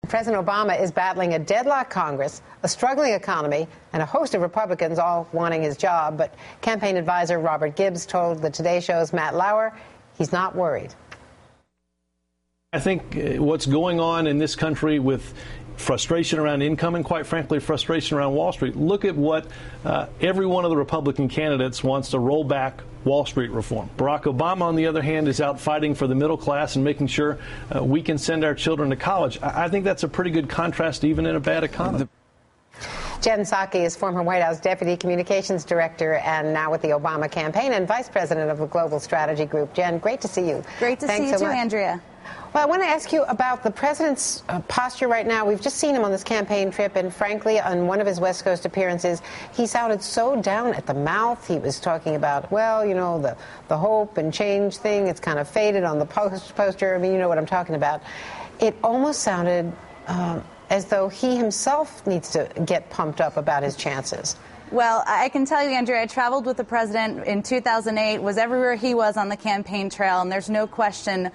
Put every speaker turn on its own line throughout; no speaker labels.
President Obama is battling a deadlocked Congress, a struggling economy, and a host of Republicans all wanting his job. But campaign advisor Robert Gibbs told the Today Show's Matt Lauer he's not worried.
I think what's going on in this country with frustration around income and, quite frankly, frustration around Wall Street. Look at what every one of the Republican candidates wants to roll back Wall Street reform. Barack Obama, on the other hand, is out fighting for the middle class and making sure we can send our children to college. I think that's a pretty good contrast, even in a bad economy.
Jen Psaki is former White House Deputy Communications Director and now with the Obama campaign and Vice President of the Global Strategy Group. Jen, great to see you.
Great to see you too, Andrea.
Well, I want to ask you about the president's posture right now. We've just seen him on this campaign trip, and frankly, on one of his West Coast appearances, he sounded so down at the mouth. He was talking about, well, you know, the hope and change thing. It's kind of faded on the poster. I mean, you know what I'm talking about. It almost sounded as though he himself needs to get pumped up about his chances.
Well, I can tell you, Andrea, I traveled with the president in 2008, was everywhere he was on the campaign trail, and there's no question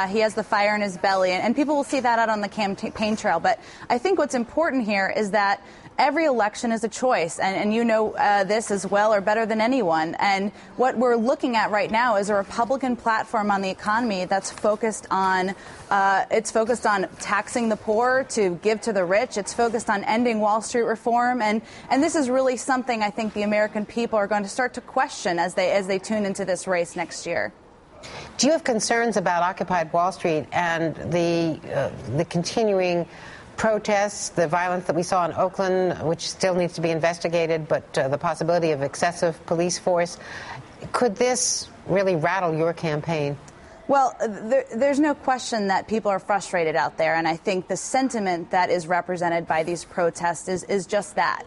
he has the fire in his belly, and people will see that out on the campaign trail. But I think what's important here is that every election is a choice, and you know this as well or better than anyone. And what we're looking at right now is a Republican platform on the economy that's focused on taxing the poor to give to the rich. It's focused on ending Wall Street reform, and this is really something I think the American people are going to start to question as they tune into this race next year.
Do you have concerns about Occupy Wall Street and the continuing protests, the violence that we saw in Oakland, which still needs to be investigated, but the possibility of excessive police force? Could this really rattle your campaign?
Well, there's no question that people are frustrated out there, and I think the sentiment that is represented by these protests is just that.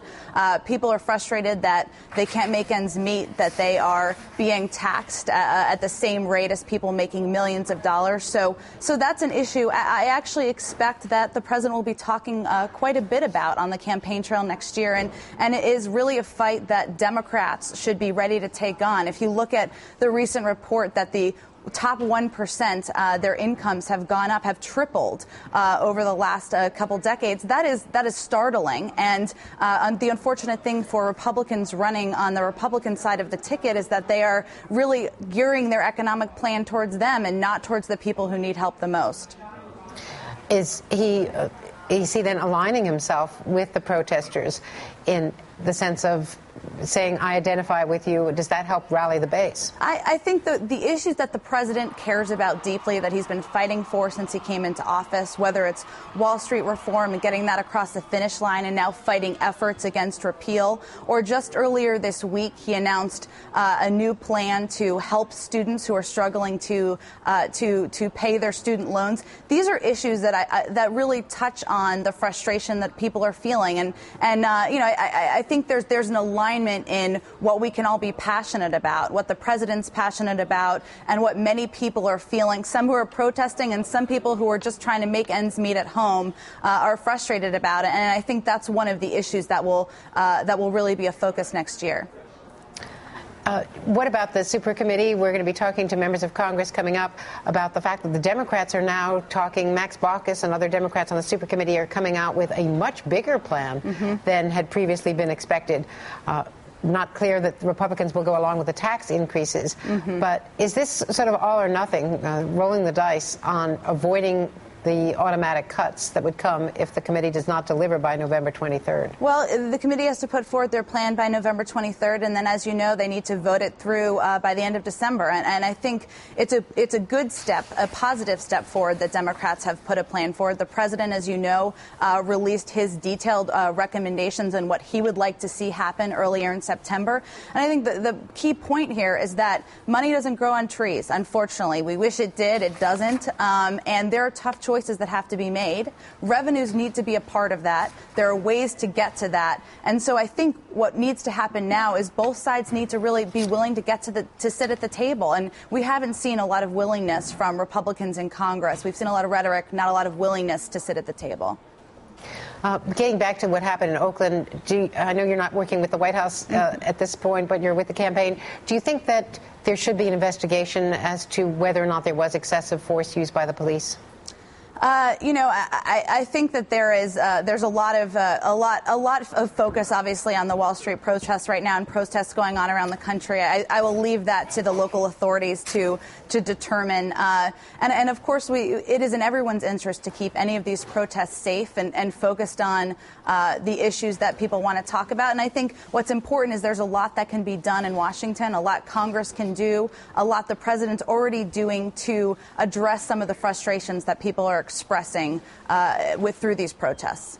People are frustrated that they can't make ends meet, that they are being taxed at the same rate as people making millions of dollars. So that's an issue I actually expect that the president will be talking quite a bit about on the campaign trail next year, and it is really a fight that Democrats should be ready to take on. If you look at the recent report that the top 1%, their incomes have gone up, have tripled over the last couple decades. That is startling. And the unfortunate thing for Republicans running on the Republican side of the ticket is that they are really gearing their economic plan towards them and not towards the people who need help the most.
Is he then aligning himself with the protesters in the sense of saying, I identify with you? Does that help rally the base?
I think the issues that the president cares about deeply, that he's been fighting for since he came into office, whether it's Wall Street reform and getting that across the finish line and now fighting efforts against repeal, or just earlier this week he announced a new plan to help students who are struggling to pay their student loans. These are issues that really touch on the frustration that people are feeling, and I think there's an alignment in what we can all be passionate about, what the president's passionate about, and what many people are feeling. Some who are protesting and some people who are just trying to make ends meet at home are frustrated about it. And I think that's one of the issues that will really be a focus next year.
What about the super committee? We're going to be talking to members of Congress coming up about the fact that the Democrats are now talking. Max Baucus and other Democrats on the super committee are coming out with a much bigger plan than had previously been expected. Not clear that the Republicans will go along with the tax increases. But is this sort of all or nothing, rolling the dice on avoiding the automatic cuts that would come if the committee does not deliver by November 23rd?
Well, the committee has to put forward their plan by November 23rd, and then, as you know, they need to vote it through by the end of December. And I think it's a good step, a positive step forward that Democrats have put a plan forward. The president, as you know, released his detailed recommendations on what he would like to see happen earlier in September. And I think the key point here is that money doesn't grow on trees, unfortunately. We wish it did. It doesn't. And there are tough choices that have to be made. Revenues need to be a part of that. There are ways to get to that. And so I think what needs to happen now is both sides need to really be willing to get to sit at the table. And we haven't seen a lot of willingness from Republicans in Congress. We've seen a lot of rhetoric, not a lot of willingness to sit at the table.
Getting back to what happened in Oakland, I know you're not working with the White House at this point, but you're with the campaign. Do you think that there should be an investigation as to whether or not there was excessive force used by the police?
I think that there's a lot of focus, obviously, on the Wall Street protests right now and protests going on around the country. I will leave that to the local authorities to determine. And of course, it is in everyone's interest to keep any of these protests safe and focused on the issues that people want to talk about. And I think what's important is there's a lot that can be done in Washington, a lot Congress can do, a lot the president's already doing to address some of the frustrations that people are expressing through these protests.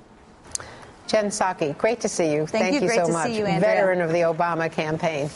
Jen Psaki, great to see you.
Thank you.
Great
so
to
much.
See you,
Andrea.
Veteran of the Obama campaign.